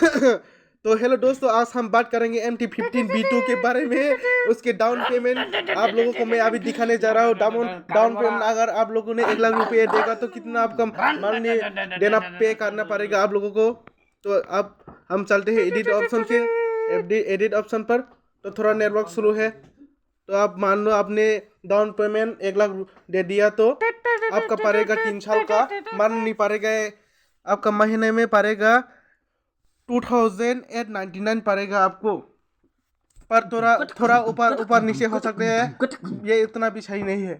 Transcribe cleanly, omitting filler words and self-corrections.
तो हेलो दोस्तों, आज हम बात करेंगे MT-15B2 के बारे में। उसके डाउन पेमेंट आप लोगों को मैं अभी दिखाने जा रहा हूँ। डाउन पेमेंट अगर आप लोगों ने 1 लाख रुपये देगा तो कितना आपका माननीय देना पे करना पड़ेगा आप लोगों को। तो अब हम चलते हैं एडिट ऑप्शन पर। तो थोड़ा नेटवर्क स्लो है। तो आप मान लो आपने डाउन पेमेंट 1 लाख दे दिया तो आपका पड़ेगा 3 साल का। मान नहीं पड़ेगा, आपका महीने में पड़ेगा 2899 पड़ेगा आपको। पर थोड़ा ऊपर नीचे हो सकते हैं, ये इतना भी सही नहीं है।